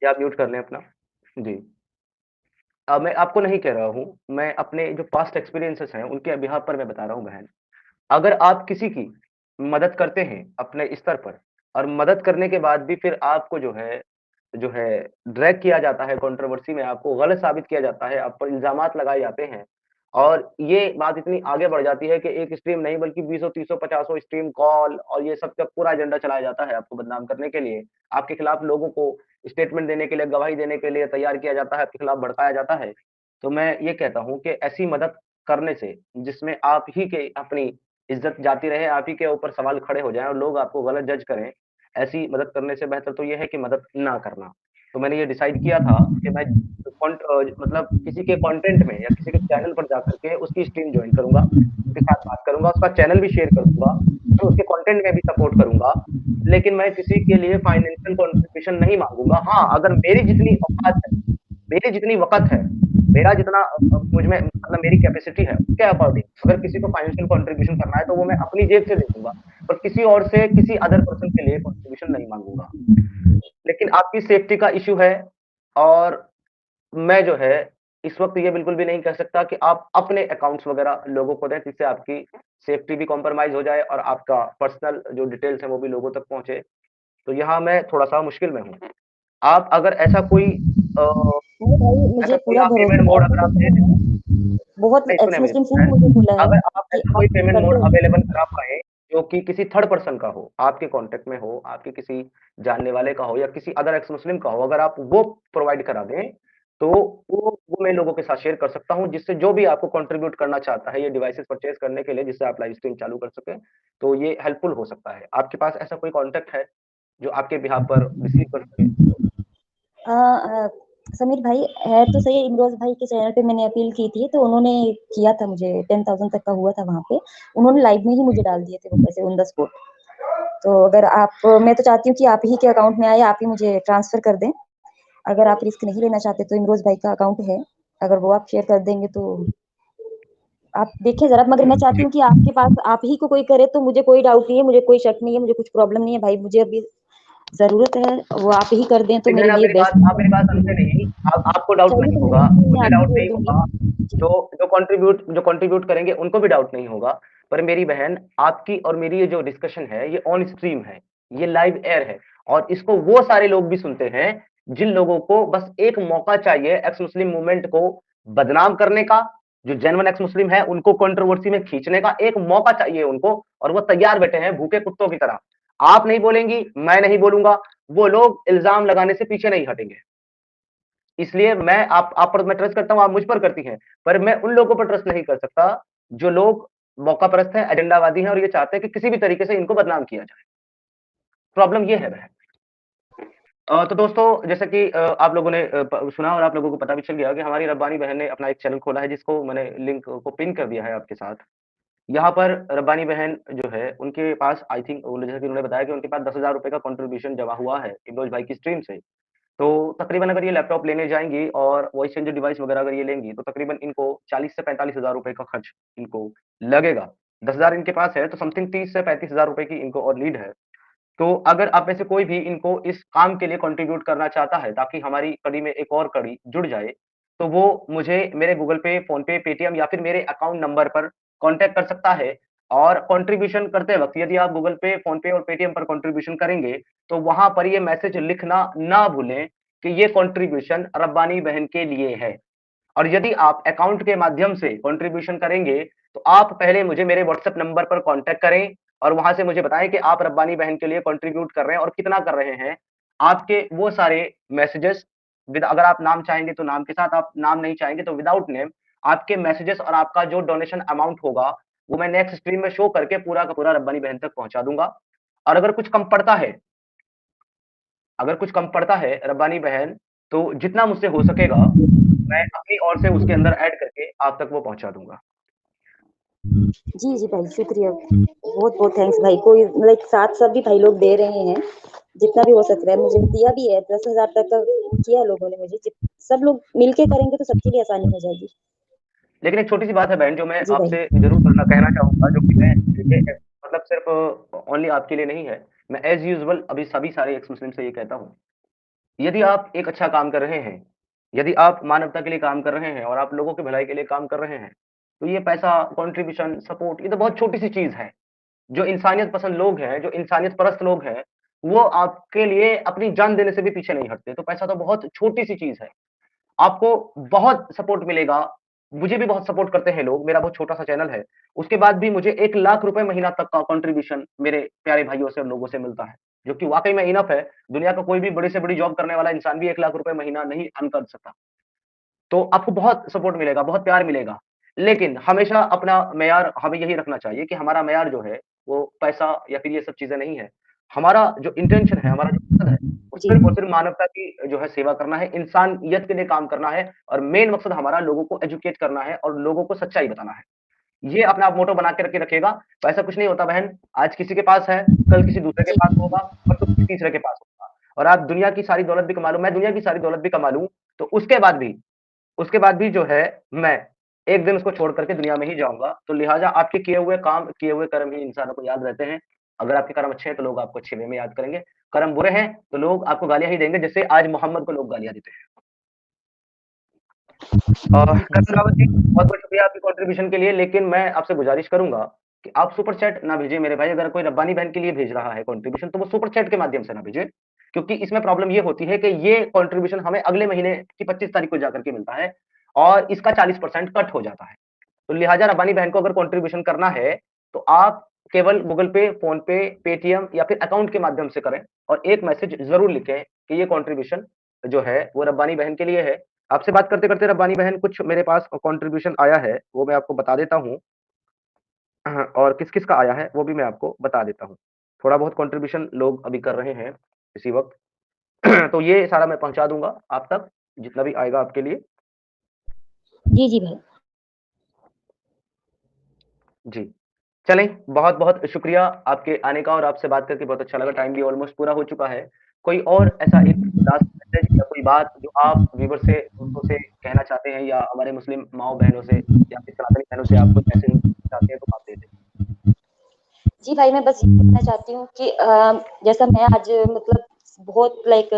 या आप म्यूट कर लें अपना। जी। मैं आपको नहीं कह रहा हूँ, मैं अपने जो पास्ट एक्सपीरियंसेस हैं, उनके बिहाफ़ पर मैं बता रहा हूँ बहन। अगर आप किसी की मदद करते हैं अपने स्तर पर और मदद करने के बाद भी फिर आपको जो है ड्रैग किया जाता है कंट्रोवर्सी में, आपको गलत साबित किया जाता है, आप पर इल्ज़ामात लगाए जाते हैं और ये बात इतनी आगे बढ़ जाती है कि एक स्ट्रीम नहीं बल्कि बीसों, तीसों, पचासों स्ट्रीम कॉल और ये सब का पूरा एजेंडा चलाया जाता है आपको बदनाम करने के लिए। आपके खिलाफ लोगों को स्टेटमेंट देने के लिए, गवाही देने के लिए तैयार किया जाता है, आपके खिलाफ भड़काया जाता है। तो मैं ये कहता हूँ कि ऐसी मदद करने से जिसमें आप ही के अपनी इज़्ज़त जाती रहे, आप ही के ऊपर सवाल खड़े हो जाएँ और लोग आपको गलत जज करें, ऐसी मदद करने से बेहतर तो ये है कि मदद ना करना। तो मैंने ये डिसाइड किया था कि मैं मतलब किसी के कंटेंट में या किसी के चैनल पर जाकर के उसकी स्ट्रीम जॉइन करूँगा, उसके साथ बात करूँगा, उसका चैनल भी शेयर कर दूँगा, तो उसके कंटेंट में भी सपोर्ट करूँगा। लेकिन मैं किसी के लिए फाइनेंशियल कंट्रीब्यूशन नहीं माँगूँगा। हाँ, अगर मेरी जितनी वक़्त है, मेरा जितना मुझ में मतलब मेरी कैपेसिटी है, उसके अकॉर्डिंग अगर किसी को फाइनेंशियल कंट्रीब्यूशन करना है, तो वो मैं अपनी जेब से दे दूँगा। पर किसी और से, किसी अदर पर्सन के लिए कंट्रीब्यूशन नहीं माँगूँगा। लेकिन आपकी सेफ्टी का इश्यू है और मैं जो है, इस वक़्त ये बिल्कुल भी नहीं कह सकता कि आप अपने अकाउंट्स वग़ैरह लोगों को दें, जिससे आपकी सेफ्टी भी कॉम्प्रोमाइज़ हो जाए और आपका पर्सनल जो डिटेल्स हैं, वो भी लोगों तक पहुँचे। तो यहाँ मैं थोड़ा-सा मुश्किल में हूँ। आप अगर अ, नहीं भाई, ऐसा मुझे कोई पूरा आप पेमेंट भरोसा है, मोड ऐसा अगर आप कुछ दे नहीं है। बहुत नहीं, एक्स सुने मेरी मुस्लिम्स ने बहन, मुझे बोला है अगर आप कि ऐसा आप कोई पेमेंट कर मोड दो। अवेलेबल करा पाएँ, जो कि किसी थर्ड पर्सन का हो, आपके कॉन्टैक्ट में हो, आपके किसी जानने वाले का हो या किसी अदर एक्स मुस्लिम का हो, अगर आप वो प्रोवाइड करा दें, तो वो मैं लोगों के साथ शेयर कर सकता हूँ, जिससे जो भी आपको कंट्रीब्यूट करना चाहता है, ये डिवाइसेज़ परचेज़ करने के लिए, जिससे आप लाइव स्ट्रीम चालू कर सकें, तो ये हेल्पफुल हो सकता है। आपके पास ऐसा कोई कॉन्टैक्ट है, जो आपके बिहाफ़ पर रिसीव कर सके? समीर भाई, है तो सही, इमरोज भाई के चैनल पे मैंने अपील की थी, तो उन्होंने किया था, मुझे 10,000 तक का हुआ था वहाँ पे। उन्होंने लाइव में ही मुझे डाल दिए थे वो पैसे ऑन द स्पॉट। तो अगर आप, मैं तो चाहती हूँ कि आप ही के अकाउंट में आए, आप ही मुझे ट्रांसफर कर दें। अगर आप रिस्क नहीं लेना चाहते तो इमरोज भाई का अकाउंट है, अगर वो आप शेयर कर देंगे तो आप देखें जरा। मगर मैं चाहती जी। हूँ कि आपके पास आप ही को कोई करे तो मुझे कोई डाउट नहीं है, मुझे कोई शक नहीं है, मुझे कुछ प्रॉब्लम नहीं है भाई, मुझे अभी जरूरत है, वो आप ही कर दें तो नहीं मेरे बहन लिए बेस्ट आप मेरी बात समझे है। नहीं। आपको डाउट चलिए नहीं तो होगा, मैं मुझे आपको डाउट भेज नहीं दूंगी होगा, जी। जो कंट्रीब्यूट करेंगे उनको भी डाउट नहीं होगा। पर मेरी बहन, आपकी और मेरी ये जो डिस्कशन है, ये ऑन स्ट्रीम है, ये लाइव एयर है और इसको वो सारे लोग भी सुनते हैं, जिन लोगों को बस एक मौका चाहिए एक्स मुस्लिम मूवमेंट को बदनाम करने का, जो जेन्युइन एक्स मुस्लिम है, उनको कंट्रोवर्सी में खींचने का एक मौका चाहिए उनको और वो तैयार बैठे हैं भूखे कुत्तों की तरह। आप नहीं बोलेंगी, मैं नहीं बोलूँगा, वो लोग इल्ज़ाम लगाने से पीछे नहीं हटेंगे। इसलिए आप पर मैं ट्रस्ट करता हूँ, आप मुझ पर करती हैं, पर मैं उन लोगों पर ट्रस्ट नहीं कर सकता, जो लोग मौकापरस्त हैं, एजेंडावादी हैं और ये चाहते हैं कि किसी भी तरीके से इनको बदनाम किया जाए। प्रॉब्लम ये है बहन। तो दोस्तों जैसा कि आप लोगों ने सुना और आप लोगों को पता भी चल गया कि हमारी रब्बानी बहन ने अपना एक चैनल खोला है, जिसको मैंने लिंक को पिन कर दिया है आपके साथ। यहाँ पर रब्बानी बहन जो है, उनके पास आई थिंक जैसा कि उन्होंने बताया कि उनके पास ₹10,000 का कंट्रीब्यूशन जमा हुआ है, इमरोज भाई की स्ट्रीम से। तो तकरीबन अगर ये लैपटॉप लेने जाएँगी और वॉइस चेंजर डिवाइस वगैरह अगर ये लेंगी, तो तकरीबन इनको 40 से 45 हज़ार रुपए का खर्च इनको लगेगा। 10,000 इनके पास है, तो समथिंग 30 से 35 हज़ार रुपए की इनको और नीड है। तो अगर आप में से कोई भी इनको इस काम के लिए कंट्रीब्यूट करना चाहता है, ताकि हमारी कड़ी में एक और कड़ी जुड़ जाए, तो वो मुझे मेरे गूगल पे, फ़ोनपे, पेटीएम या फिर मेरे अकाउंट नंबर पर कॉन्टैक्ट कर सकता है। और कंट्रीब्यूशन करते वक़्त यदि आप गूगल पे, फ़ोनपे और पेटीएम पर कंट्रीब्यूशन करेंगे, तो वहाँ पर ये मैसेज लिखना ना भूलें कि ये कंट्रीब्यूशन रब्बानी बहन के लिए है। और यदि आप अकाउंट के माध्यम से कंट्रीब्यूशन करेंगे, तो आप पहले मुझे मेरे व्हाट्सएप नंबर पर कॉन्टैक्ट करें और वहाँ से मुझे बताएँ कि आप रब्बानी बहन के लिए कंट्रीब्यूट कर रहे हैं और कितना कर रहे हैं। आपके वो सारे मैसेजेस विद अगर आप नाम चाहेंगे तो नाम के साथ, आप नाम नहीं चाहेंगे तो विदाउट नेम, आपके मैसेजेस और आपका जो डोनेशन अमाउंट होगा, वो मैं नेक्स्ट स्ट्रीम में शो करके पूरा का पूरा रब्बानी बहन तक पहुँचा दूँगा। और अगर कुछ कम पड़ता है रब्बानी बहन, तो जितना मुझसे हो सकेगा, मैं अपनी ओर से उसके अंदर ऐड करके आप तक वो पहुँचा दूँगा। जी, जी भाई, शुक्रिया। बहुत-बहुत थैंक्स भाई को लाइक साथ सभी भाई लोग दे रहे हैं, जितना भी हो सक रहा है। मुझे दिया भी है 10,000 तक का किया लोगों ने मुझे। सब लोग मिलके करेंगे तो सबके लिए आसानी हो जाएगी। लेकिन एक छोटी-सी बात है बहन जो मैं जी भाई। आपसे ज़रूर करना कहना चाहूँगा जो कि मैं देखिए मतलब सिर्फ़ ओनली आपके लिए नहीं है। मैं ऐज़ यूजुअल अभी सभी सारे एक्स मुस्लिम से ये कहता हूँ। यदि आप एक अच्छा काम कर रहे हैं, यदि आप मानवता के लिए काम कर रहे हैं और आप लोगों की भलाई के लिए काम कर रहे हैं, तो ये पैसा, कंट्रीब्यूशन, सपोर्ट ये तो बहुत छोटी-सी चीज़ है। जो इंसानियत पसंद लोग हैं, जो इंसानियत परस्त लोग हैं, वो आपके लिए अपनी जान देने से भी पीछे नहीं हटते। तो पैसा तो बहुत छोटी-सी चीज़ है। आपको बहुत सपोर्ट मिलेगा। मुझे भी बहुत सपोर्ट करते हैं लोग, मेरा बहुत छोटा-सा चैनल है। उसके बाद भी मुझे 1 लाख रुपए महीना तक का कंट्रीब्यूशन मेरे प्यारे भाइयों से और लोगों से मिलता है, जो कि वाक़ई में इनफ है। दुनिया का कोई भी बड़ी से बड़ी जॉब करने वाला इंसान भी 1 लाख रुपए महीना नहीं अर्न कर सकता। तो आपको बहुत सपोर्ट मिलेगा, बहुत प्यार मिलेगा। लेकिन हमेशा अपना मेयार हमें यही रखना चाहिए कि हमारा मेयार जो है, वो पैसा या फिर ये सब चीज़ें नहीं है। हमारा जो इंटेंशन है, हमारा जो मकसद है, वो जी। सिर्फ़ और सिर्फ़ मानवता की जो है सेवा करना है, इंसानियत के लिए काम करना है और मेन मकसद हमारा लोगों को एजुकेट करना है और लोगों को सच्चाई बताना है। ये अपना आप मोटो बना के रखिएगा, तो ऐसा कुछ नहीं होता बहन, आज किसी के पास है, कल किसी दूसरे के जी। पास होगा, परसों किसी तीसरे के पास होगा। और आप दुनिया की सारी दौलत भी कमा लो, मैं दुनिया की सारी दौलत भी कमा लूँ, तो उसके बाद भी जो है, मैं एक दिन उसको छोड़ कर के दुनिया में ही जाऊँगा। तो लिहाज़ा आपके किए हुए काम, किए हुए कर्म ही इंसानों को याद रहते हैं। अगर आपके कर्म अच्छे हैं, तो लोग आपको अच्छे वे में याद करेंगे। कर्म बुरे हैं, तो लोग आपको गालियाँ ही देंगे, जैसे आज मोहम्मद को लोग गालियाँ देते हैं। जी भाई करण रावत जी, बहुत-बहुत शुक्रिया आपकी कंट्रीब्यूशन के लिए, लेकिन मैं आपसे गुज़ारिश करूँगा कि आप सुपर चैट ना भेजिए मेरे भाई। अगर कोई रब्बानी बहन के लिए भेज रहा है कंट्रीब्यूशन, तो वो सुपर चैट के माध्यम से ना भेजे। क्योंकि इसमें प्रॉब्लम ये होती है कि ये कंट्रीब्यूशन हमें अगले महीने की 25 तारीख को जाकर के मिलता है और इसका 40% कट हो जाता है। तो लिहाज़ा रब्बानी बहन को अगर कंट्रीब्यूशन करना है, तो आप केवल गूगल पे, फ़ोन पे, पेटीएम या फिर अकाउंट के माध्यम से करें और एक मैसेज ज़रूर लिखें कि ये कंट्रीब्यूशन जो है, वो रब्बानी बहन के लिए है। आपसे बात करते-करते रब्बानी बहन कुछ मेरे पास कंट्रीब्यूशन आया है, वो मैं आपको बता देता हूँ। और किस-किस का आया है, वो भी मैं आपको बता देता हूँ। थोड़ा बहुत कंट्रीब्यूशन लोग अभी कर रहे हैं इसी वक़्त। तो ये सारा मैं पहुँचा दूँगा आप तक, जितना भी आएगा आपके लिए। जी, जी भाई। जी। चलें, बहुत-बहुत शुक्रिया आपके आने का और आपसे बात करके बहुत अच्छा लगा। टाइम भी ऑलमोस्ट पूरा हो चुका है। कोई और ऐसा एक लास्ट मैसेज या कोई बात जो आप व्यूअर से, दोस्तों से कहना चाहते हैं या हमारे मुस्लिम माँओ-बहनों से या फिर सनातनी बहनों से आप कोई मैसेज चाहते हैं तो आप दे दें? जी भाई, मैं बस ये कहना चाहती हूँ कि जैसा मैं आज मतलब बहुत लाइक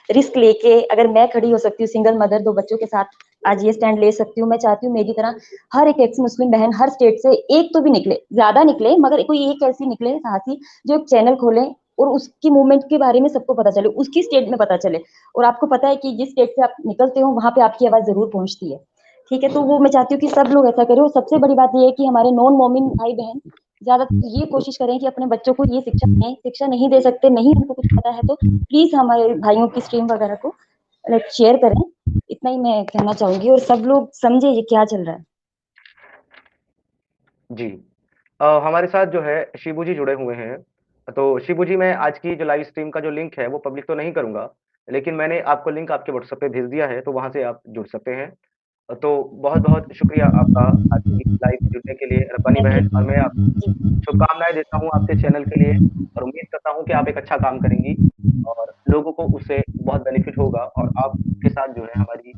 रिस्क लेके अगर मैं खड़ी हो सकती हूँ सिंगल मदर 2 बच्चों के साथ, आज ये स्टैंड ले सकती हूँ। मैं चाहती हूँ मेरी तरह हर एक एक्स मुस्लिम बहन हर स्टेट से एक तो भी निकले, ज़्यादा निकले मगर कोई एक ऐसी निकले साहसी जो एक चैनल खोले और उसकी मूवमेंट के बारे में सबको पता चले, उसकी स्टेट में पता चले। और आपको पता है कि जिस स्टेट से आप निकलते हो, वहाँ पे आपकी आवाज़ ज़रूर पहुँचती है। ठीक है? तो वो मैं चाहती हूँ कि सब लोग ऐसा करें और सबसे बड़ी बात ये है कि हमारे नॉन मोमिन भाई-बहन ज़्यादातर ये कोशिश करें कि अपने बच्चों को ये शिक्षा दें, शिक्षा नहीं दे सकते, नहीं उनको कुछ पता है तो प्लीज़ हमारे भाइयों की स्ट्रीम वगैरह को लाइक शेयर करें। इतना ही मैं कहना चाहूँगी और सब लोग समझे ये क्या चल रहा है। जी। हमारे साथ जो है शिबू जी जुड़े हुए हैं। तो शिबू जी मैं आज की जो लाइव स्ट्रीम का जो लिंक है वो पब्लिक तो नहीं करूँगा, लेकिन मैंने आपको लिंक आपके व्हाट्सएप पे भेज दिया है, तो वहाँ से आप जुड़ सकते हैं। तो बहुत-बहुत शुक्रिया आपका आज की लाइव में जुड़ने के लिए रब्बानी थैंक बहन, और मैं यू। जी, शुभकामनाएँ देता हूँ आपके चैनल के लिए, और उम्मीद करता हूँ कि आप एक अच्छा काम करेंगी और लोगों को उससे बहुत बेनिफिट होगा, और आपके साथ जो है हमारी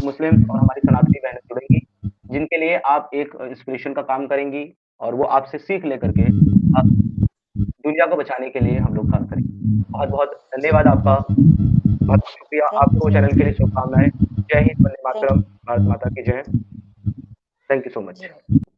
मुस्लिम्स और हमारी सनातनी बहनें जुड़ेंगी, जिनके लिए आप एक इंस्पिरेशन का काम करेंगी, और वो आपसे सीख लेकर के दुनिया को बचाने के लिए हम लोग काम करेंगे। बहुत-बहुत जी, धन्यवाद आपका, बहुत-बहुत शुक्रिया, थैंक यू आपको सो चैनल के लिए मच। शुभकामनाएँ। जय हिंद, वंदे थैंक मातरम, भारत माता की जय। थैंक यू सो जी मच। भाई।